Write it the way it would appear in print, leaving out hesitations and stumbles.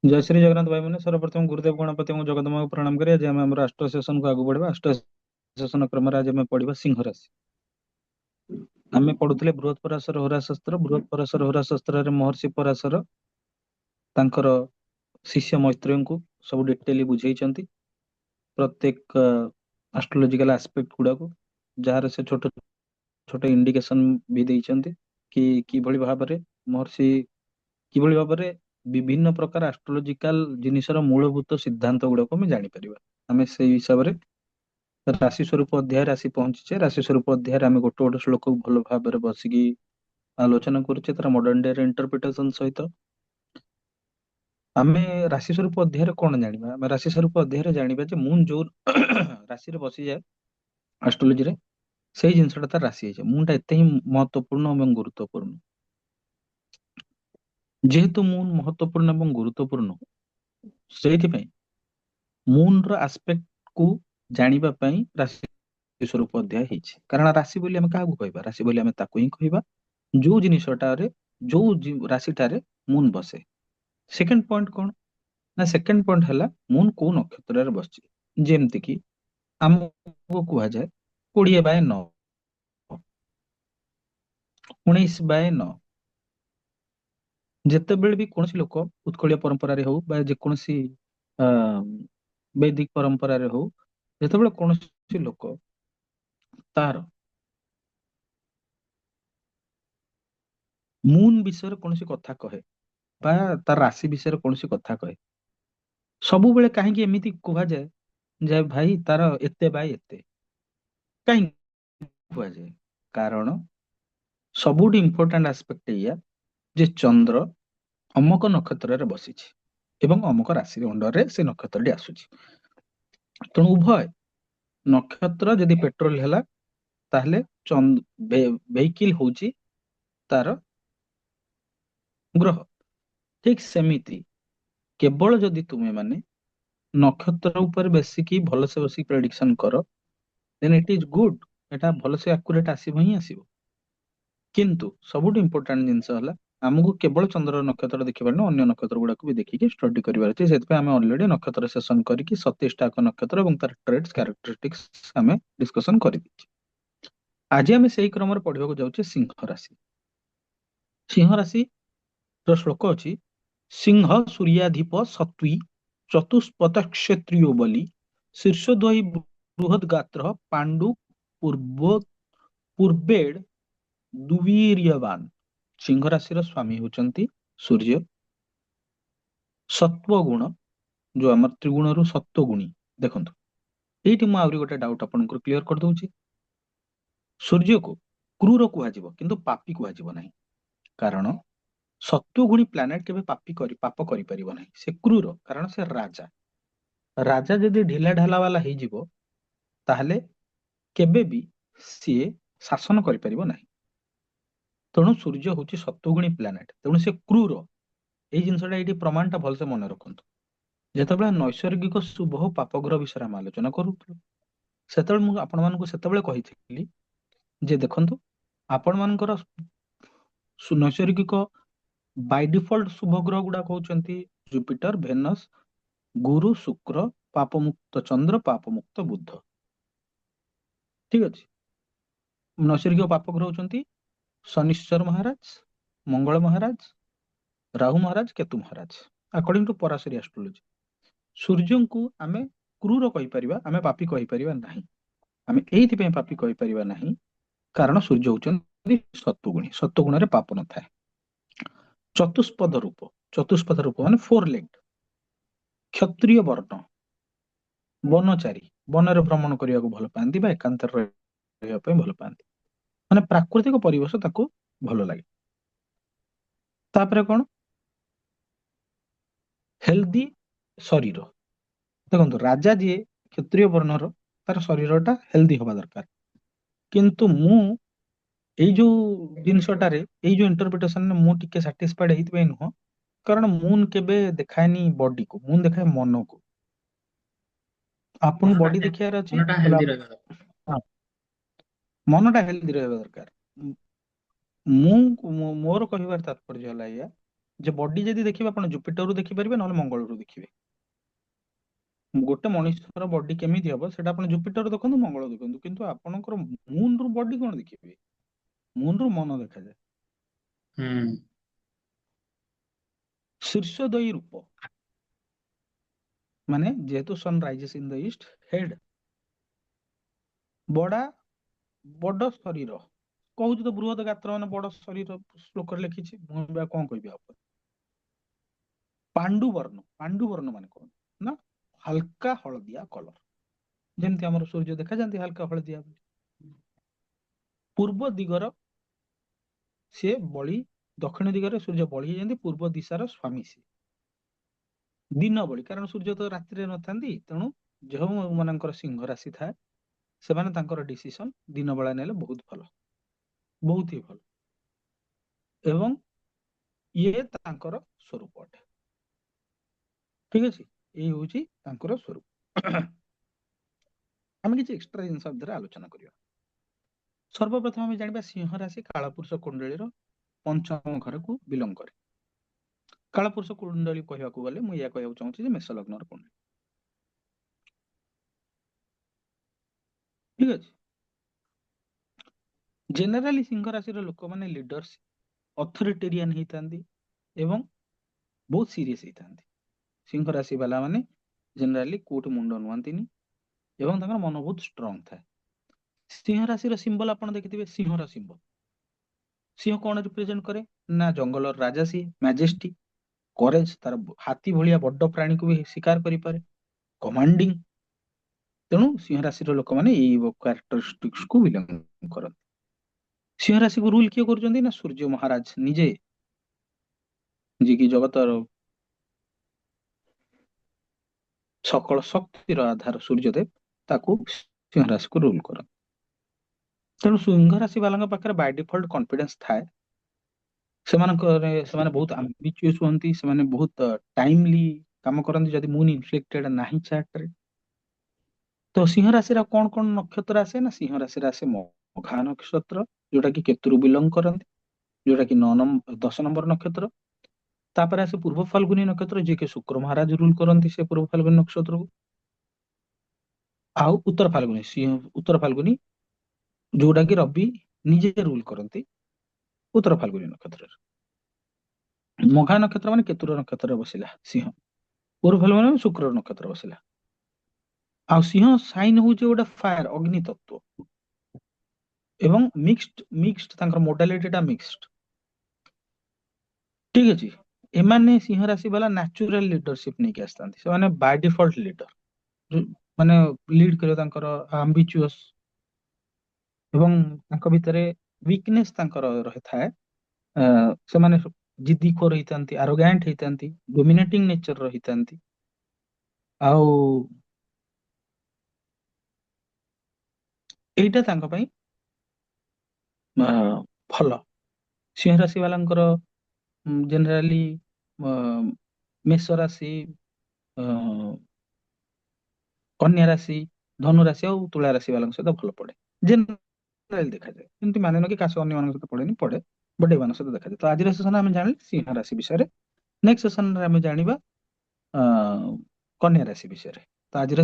जय श्री जगन्नाथ भाई मैंने सर्वप्रथम गुरुदेव गणपति और जगदम्बा को प्रणाम करें। आज आम आम अष्ट सेशन को आगू बढ़ा। अष्ट सेशन क्रम आज आम पढ़ा सिंह राशि। आम पढ़ुले बृहत पराशर होरा शास्त्र। बृहत पराशर होरा शास्त्र महर्षि पराशर तांकर शिष्य मैत्रेय को सब डिटेली बुझेइचंती प्रत्येक एस्ट्रोलॉजिकल एस्पेक्ट गुडा को जार से छोट छोट इंडिकेशन भी देइचंती कि किभଳି भाबरे महर्षि किभଳି भाबरे विभिन्न प्रकार एस्ट्रोलॉजिकल जिनिसर मूलभूत सिद्धांत गुड़ाक आम जापर आम से हिसाब से राशि स्वरूप अध्याय आसी पहुंचे। राशि स्वरूप अध्याय आम गोटे गोटे श्लोक को भल भाव बसिकी आलोचना करुचे तार मॉडर्न डे इंटरप्रिटेशन सहित आम राशि स्वरूप अध्याय कौन जाना। आम राशि स्वरूप अध्याय जाना मून जो राशि बसी जाए एस्ट्रोलोजी रे से जिनसटा तार राशि है मून टा एत ही महत्वपूर्ण और गुरुत्वपूर्ण। जेहेतु मून महत्वपूर्ण और गुरुत्वपूर्ण से मून रस्पेक्ट को जानिबा पई राशि स्वरूप अध्याय ହେଇଛି। कारण राशि बोली ଆମେ କାହାକୁ କହିବା ରାଶି बोली ଆମେ ତାକୁ ହିଁ କହିବା ଯୋଉ ଜିନିଷଟାରେ ରାଶିଟାରେ ମୁନ ବସେ। ସେକେंड पॉइंट कौन ना सेकेंड पॉइंट है मून को नक्षत्र बसची जेमती कि आमको कुहाଯାଏ 20/9 19/9 ଯେତେବେଳେ ବି କୌଣସି ଲୋକ ଉତ୍କଳୀୟ ପରମ୍ପରାରେ ହଉ ବା ଯେକୌଣସି ବୈଦିକ ପରମ୍ପରାରେ ହଉ ଯେତେବେଳେ କୌଣସି ଲୋକ ତାର ମୁନ ବିଷୟରେ କୌଣସି କଥା କହେ ବା ତାର ରାଶି ବିଷୟରେ କୌଣସି କଥା କହେ ସବୁବେଳେ କାହିଁକି ଏମିତି କୁହାଯାଏ ଯେ ଭାଇ ତାର ଏତେ ବାଇ ଏତେ କାହିଁକି କୁହାଯାଏ? କାରଣ ସବୁଠୁ ଇମ୍ପୋର୍ଟାଣ୍ଟ ଆସ୍ପେକ୍ଟ ଏଇଆ ଯେ ଚନ୍ଦ୍ର ଅମକ ନକ୍ଷତ୍ରରେ ବସିଛି ଏବଂ ଅମକ ରାଶି ଅଣ୍ଡରରେ ସେ ନକ୍ଷତ୍ରଟି ଆସୁଛି। ତେଣୁ ଉଭୟ ନକ୍ଷତ୍ର ଯଦି ପେଟ୍ରୋଲ ହେଲା ତାହେଲେ ଭେହିକିଲ ହଉଛି ତାର ଗ୍ରହ। ଠିକ ସେମିତି କେବଳ ଯଦି ତୁମେ ମାନେ ନକ୍ଷତ୍ର ଉପରେ ବେଶିକି ଭଲସେ ବସିକି ପ୍ରେଡିକ୍ସନ କର ଦେନ୍ ଇଟ୍ ଇଜ ଗୁଡ। ଏଟା ଭଲସେ ଆକୁରେଟ ଆସିବ ହିଁ ଆସିବ। କିନ୍ତୁ ସବୁଠୁ ଇମ୍ପୋର୍ଟାଣ୍ଟ ଜିନିଷ ହେଲା ଆମକୁ କେବଳ ଚନ୍ଦ୍ର ନକ୍ଷତ୍ର ଦେଖିବାର ଅନ୍ୟ ନକ୍ଷତ୍ର ଗୁଡାକୁ ବି ଦେଖିକି ଷ୍ଟଡି କରିବାର ଅଛି। ସେଥିପାଇଁ ଆମେ ଅଲରେଡି ନକ୍ଷତ୍ର ସେସନ କରିକି 27ଟା ନକ୍ଷତ୍ର ଏବଂ ତାର ଟ୍ରେଡ୍ସ କ୍ୟାରେକ୍ଟରିଷ୍ଟିକ୍ସ ଆମେ ଡିସ୍କସନ କରିଦେଇଛେ। ଆଜି ଆମେ ସେଇ କ୍ରମରେ ପଢିବାକୁ ଯାଉଛେ ସିଂହ ରାଶି। ସିଂହ ରାଶି ର ଶ୍ଲୋକ ଅଛି ସିଂହ ସୂର୍ୟାଧିପ ସତ୍ୱୀ ଚତୁଷ୍ପଥ କ୍ଷତ୍ରିयो ବଲି ଶୀର୍ଷଦ୍ୱୟୀ ବୃହଦ୍ ଗାତ୍ର ପାଣ୍ଡୁ ପୂର୍ବେଡ ଦୁବୀର୍ୟବାନ। ସିଂହ ରାଶିର ସ୍ୱାମୀ ହେଉଛନ୍ତି ସୂର୍ଯ୍ୟ। ସତ୍ୱ ଗୁଣ ଯୋଉ ଆମର ତ୍ରିଗୁଣରୁ ସତ୍ୱ ଗୁଣୀ ଦେଖନ୍ତୁ ଏଇଠି ମୁଁ ଆହୁରି ଗୋଟେ ଡାଉଟ ଆପଣଙ୍କୁ କ୍ଲିୟର କରିଦଉଛି। ସୂର୍ଯ୍ୟକୁ କ୍ରୁର କୁହାଯିବ କିନ୍ତୁ ପାପୀ କୁହାଯିବ ନାହିଁ। କାରଣ ସତ୍ୱଗୁଣୀ ପ୍ଲାନେଟ କେବେ ପାପ କରିପାରିବ ନାହିଁ। ସେ କ୍ରୁର କାରଣ ସେ ରାଜା। ରାଜା ଯଦି ଢିଲା ଢାଲା ବାଲା ହେଇଯିବ ତାହେଲେ କେବେ ବି ସିଏ ଶାସନ କରିପାରିବ ନାହିଁ। ତେଣୁ ସୂର୍ଯ୍ୟ ହଉଛି ସତ୍ୱଗୁଣୀ ପ୍ଲାନେଟ ତେଣୁ ସେ କ୍ରୁର। ଏଇ ଜିନିଷଟା ଏଇଠି ପ୍ରମାଣଟା ଭଲସେ ମନେ ରଖନ୍ତୁ। ଯେତେବେଳେ ନୈସର୍ଗିକ ଶୁଭ ପାପ ଗ୍ରହ ବିଷୟରେ ଆମେ ଆଲୋଚନା କରୁଥିଲୁ ସେତେବେଳେ ମୁଁ ଆପଣମାନଙ୍କୁ ସେତେବେଳେ କହିଥିଲି ଯେ ଦେଖନ୍ତୁ ଆପଣମାନଙ୍କର ନୈସର୍ଗିକ ବାଇ ଡିଫଲ୍ଟ ଶୁଭ ଗ୍ରହ ଗୁଡାକ ହଉଛନ୍ତି ଜୁପିଟର ଭେନସ ଗୁରୁ ଶୁକ୍ର ପାପମୁକ୍ତ ଚନ୍ଦ୍ର ପାପମୁକ୍ତ ବୁଧ। ଠିକ ଅଛି। ନୈସର୍ଗିକ ପାପ ଗ୍ରହ ହଉଛନ୍ତି ଶନିଶ୍ଚର ମହାରାଜ ମଙ୍ଗଳ ମହାରାଜ ରାହୁ ମହାରାଜ କେତୁ ମହାରାଜ ଆକର୍ଡିଂ ଟୁ ପରାଶରୀ ଆଷ୍ଟ୍ରୋଲୋଜି। ସୂର୍ଯ୍ୟଙ୍କୁ ଆମେ କ୍ରୁର କହିପାରିବା ଆମେ ପାପୀ କହିପାରିବା ନାହିଁ। ଆମେ ଏଇଥିପାଇଁ ପାପୀ କହିପାରିବା ନାହିଁ କାରଣ ସୂର୍ଯ୍ୟ ହଉଛନ୍ତି ସତ୍ୱଗୁଣୀ। ସତ୍ୱଗୁଣରେ ପାପ ନଥାଏ। ଚତୁଷ୍ପଦ ରୂପ ମାନେ 4 ଲେଗ୍ କ୍ଷତ୍ରିୟ ବର୍ଣ୍ଣ ବନଚାରୀ ବନରେ ଭ୍ରମଣ କରିବାକୁ ଭଲ ପାଆନ୍ତି ବା ଏକାନ୍ତରେ ରହିବା ପାଇଁ ଭଲ ପାଆନ୍ତି। ମାନେ ପ୍ରାକୃତିକ ପରିବେଶ ତାକୁ ଭଲ ଲାଗେ। ତାପରେ କଣ ହେଲ୍ଦି ଶରୀର। ଦେଖନ୍ତୁ ରାଜା ଯିଏ କ୍ଷତ୍ରିୟ ବର୍ଣ୍ଣର ତାର ଶରୀରଟା ହେଲ୍ଦି ହବା ଦରକାର। କିନ୍ତୁ ମୁଁ ଏଇ ଯୋଉ ଜିନିଷଟାରେ ଏଇ ଯୋଉ ଇଣ୍ଟରପ୍ରିଟେସନରେ ମୁଁ ଟିକେ ସାଟିସ୍ଫାଇଡ ହେଇଥିପାଇଁ ନୁହଁ କାରଣ ମୁନ କେବେ ଦେଖାଏନି ବଡିକୁ ମୁନ ଦେଖାଏ ମନକୁ। ଆପଣଙ୍କୁ ମନଟା ବଡି ଦେଖିବାର ଅଛି ମନଟା ତାହେଲେ ହେଲ୍ଦି ରହିବା ଦରକାର। ହଁ, ମନଟା ହେଲ୍ଦି ରହିବା ଦରକାର। ମୋର କହିବାର ତାତ୍ପର୍ଯ୍ୟ ହେଲା ଏଇଆ ଯେ ବଡି ଯଦି ଦେଖିବେ ଆପଣ ଜୁପିଟରରୁ ଦେଖିପାରିବେ ନହେଲେ ମଙ୍ଗଳରୁ ଦେଖିବେ। ଗୋଟେ ମଣିଷର ବଡି କେମିତି ହବ ସେଟା ଆପଣ ଜୁପିଟର ଦେଖନ୍ତୁ ମଙ୍ଗଳ ଦେଖନ୍ତୁ, କିନ୍ତୁ ଆପଣଙ୍କର ମୁନ ରୁ ବଡି କଣ ଦେଖିବେ? ମୁନ ରୁ ମନ ଦେଖାଯାଏ। ହୁଁ ଶୀର୍ଷୋଦୟୀ ରୂପ ମାନେ ଯେହେତୁ ସନ୍ rises in the east, head ବଡ ଶରୀର କହୁଛି ତ, ବୃହତ ଗାତ୍ର ମାନେ ବଡ ଶରୀର ଶ୍ଲୋକରେ ଲେଖିଛି, ମୁଁ ଏବେ ଆଉ କଣ କହିବି ଆପଣ। ପାଣ୍ଡୁ ବର୍ଣ୍ଣ ମାନେ କଣ ନା ହାଲକା ହଳଦିଆ କଲର, ଯେମିତି ଆମର ସୂର୍ଯ୍ୟ ଦେଖାଯାନ୍ତି ହାଲକା ହଳଦିଆ। ପୂର୍ବ ଦିଗର ସିଏ ବଳି, ଦକ୍ଷିଣ ଦିଗରେ ସୂର୍ଯ୍ୟ ବଳି ହେଇଯାନ୍ତି, ପୂର୍ବ ଦିଶାର ସ୍ୱାମୀ ସିଏ। ଦିନ ବଳି, କାରଣ ସୂର୍ଯ୍ୟ ତ ରାତିରେ ନଥାନ୍ତି, ତେଣୁ ଯେଉଁ ମାନଙ୍କର ସିଂହ ରାଶି ଥାଏ ସେମାନେ ତାଙ୍କର ଡିସିସନ ଦିନ ବେଳା ନେଲେ ବହୁତ ଭଲ, ବହୁତ ହି ଭଲ। ଏବଂ ଇଏ ତାଙ୍କର ସ୍ୱରୂପ ଅଟେ। ଠିକ ଅଛି, ଏଇ ହଉଛି ତାଙ୍କର ସ୍ୱରୂପ। ଆମେ କିଛି ଏକ୍ସଟ୍ରା ଜିନିଷ ଭିତରେ ଆଲୋଚନା କରିବା। ସର୍ବପ୍ରଥମେ ଆମେ ଜାଣିବା ସିଂହ ରାଶି କାଳପୁରୁଷ କୁଣ୍ଡଳୀର ପଞ୍ଚମ ଘରକୁ ବିଲଙ୍ଗ କରେ। କାଳପୁରୁଷ କୁଣ୍ଡଳୀ କହିବାକୁ ଗଲେ ମୁଁ ଏହା କହିବାକୁ ଚାହୁଁଛି ଯେ ମେଷ ଲଗ୍ନର କୁଣ୍ଡଳୀ। ଠିକ ଅଛି। ଜେନେରାଲି ସିଂହ ରାଶିର ଲୋକମାନେ ଲିଡର୍ସ, ଅଥରିଟେରିଆନ ହେଇଥାନ୍ତି ଏବଂ ବହୁତ ସିରିୟସ ହେଇଥାନ୍ତି। ସିଂହ ରାଶି ବାଲା ମାନେ ଜେନେରାଲି କୋଉଠି ମୁଣ୍ଡ ନୁଆନ୍ତିନି ଏବଂ ତାଙ୍କର ମନ ବହୁତ ଷ୍ଟ୍ରଙ୍ଗ ଥାଏ। ସିଂହ ରାଶିର ସିମ୍ବଲ ଆପଣ ଦେଖିଥିବେ, ସିଂହର ସିମ୍ବଲ। ସିଂହ କଣ ରିପ୍ରେଜେଣ୍ଟ କରେ ନା ଜଙ୍ଗଲର ରାଜା ସିଏ, ମ୍ୟାଜେଷ୍ଟି, କରେଜ, ତାର ହାତୀ ଭଳିଆ ବଡ ପ୍ରାଣୀକୁ ବି ଶିକାର କରିପାରେ, କମାଣ୍ଡିଂ। ତେଣୁ ସିଂହ ରାଶିର ଲୋକମାନେ ଏଇ କ୍ୟାରେକ୍ଟରିଷ୍ଟିକ୍ସକୁ ବିଲଙ୍ଗ କରନ୍ତି। ସିଂହ ରାଶିକୁ ରୁଲ କିଏ କରୁଛନ୍ତି ନା ସୂର୍ଯ୍ୟ ମହାରାଜ ନିଜେ, ଯିଏକି ଜଗତର ସକଳ ଶକ୍ତିର ଆଧାର ସୂର୍ଯ୍ୟଦେବ, ତାକୁ ସିଂହ ରାଶିକୁ ରୁଲ କରନ୍ତି। ତେଣୁ ସିଂହ ରାଶି ବାଲାଙ୍କ ପାଖରେ ବାଇ ଡିଫଲ୍ଟ କନଫିଡେନ୍ସ ଥାଏ। ସେମାନେ ବହୁତ ଆମ୍ବିଚିୟସ୍ ହୁଅନ୍ତି, ସେମାନେ ବହୁତ ଟାଇମଲି କାମ କରନ୍ତି ଯଦି ମୁନ ଇନଫ୍ଲେକ୍ଟେଡ ନାହିଁ ଚାର୍ଟରେ। ତ ସିଂହ ରାଶିର କଣ କଣ ନକ୍ଷତ୍ର ଆସେ ନା ସିଂହ ରାଶିରେ ଆସେ ମଘା ନକ୍ଷତ୍ର, ଯୋଉଟା କି କେତୁରୁ ବିଲଙ୍ଗ କରନ୍ତି, ଯୋଉଟା କି 10 ନମ୍ବର ନକ୍ଷତ୍ର। ତାପରେ ଆସେ ପୂର୍ବ ଫାଲ୍ଗୁନୀ ନକ୍ଷତ୍ର, ଯିଏକି ଶୁକ୍ର ମହାରାଜ ରୁଲ କରନ୍ତି ସେ ପୂର୍ବ ଫାଲ୍ଗୁନୀ ନକ୍ଷତ୍ରକୁ। ଆଉ ଉତ୍ତର ଫାଲ୍ଗୁନୀ ଯୋଉଟା କି ରବି ନିଜେ ରୁଲ କରନ୍ତି ଉତ୍ତର ଫାଲ୍ଗୁନୀ ନକ୍ଷତ୍ରରେ। ମଘା ନକ୍ଷତ୍ର ମାନେ କେତୁର ନକ୍ଷତ୍ରରେ ବସିଲା ସିଂହ, ପୂର୍ବ ଫାଲ୍ଗୁନୀ ମାନେ ଶୁକ୍ର ନକ୍ଷତ୍ର ବସିଲା। ଆଉ ସିଂହ ସାଇନ୍ ହଉଛି ଗୋଟେ ଫାୟାର, ଅଗ୍ନି ତତ୍ତ୍ୱ, ଏବଂ ମିକ୍ସଡ ତାଙ୍କର ମୋଡାଲିଟି ଟା ମିକ୍ସଡ। ଠିକ ଅଛି। ଏମାନେ ସିଂହ ରାଶି ବାଲା ନ୍ୟାଚୁରାଲ ଲିଡରସିପ ନେଇକି ଆସିଥାନ୍ତି, ସେମାନେ ବାଇ ଡିଫଲ୍ଟ ଲିଡର, ମାନେ ଲିଡ୍ କରିବା ତାଙ୍କର ଆମ୍ବିଚୁଅସ, ଏବଂ ତାଙ୍କ ଭିତରେ ୱିକନେସ ତାଙ୍କର ରହିଥାଏ। ସେମାନେ ଜିଦି ଖୋର ହେଇଥାନ୍ତି, ଆରୋଗାଣ୍ଟ ହେଇଥାନ୍ତି, ଡୋମିନେଟିଂ ନେଚର ରହିଥାନ୍ତି। ଆଉ ଏଇଟା ତାଙ୍କ ପାଇଁ ଭଲ। ସିଂହ ରାଶି ବାଲାଙ୍କର ଜେନେରାଲି ମେଷ ରାଶି, କନ୍ୟା ରାଶି, ଧନୁ ରାଶି ଆଉ ତୁଳା ରାଶି ବାଲାଙ୍କ ସହିତ ଭଲ ପଡେ ଜେନେରାଲି ଦେଖାଯାଏ। ଏମିତି ମାନେ ନୁହଁ କି କାଶ ଅନ୍ୟମାନଙ୍କ ସହିତ ପଡେନି, ପଡେ, ବଟ୍ ଏମାନଙ୍କ ସହିତ ଦେଖାଯାଏ। ତ ଆଜିର ସେସନରେ ଆମେ ଜାଣିଲେ ସିଂହ ରାଶି ବିଷୟରେ। ନେକ୍ସଟ ସେସନରେ ଆମେ ଜାଣିବା କନ୍ୟା ରାଶି ବିଷୟରେ। ତ ଆଜିର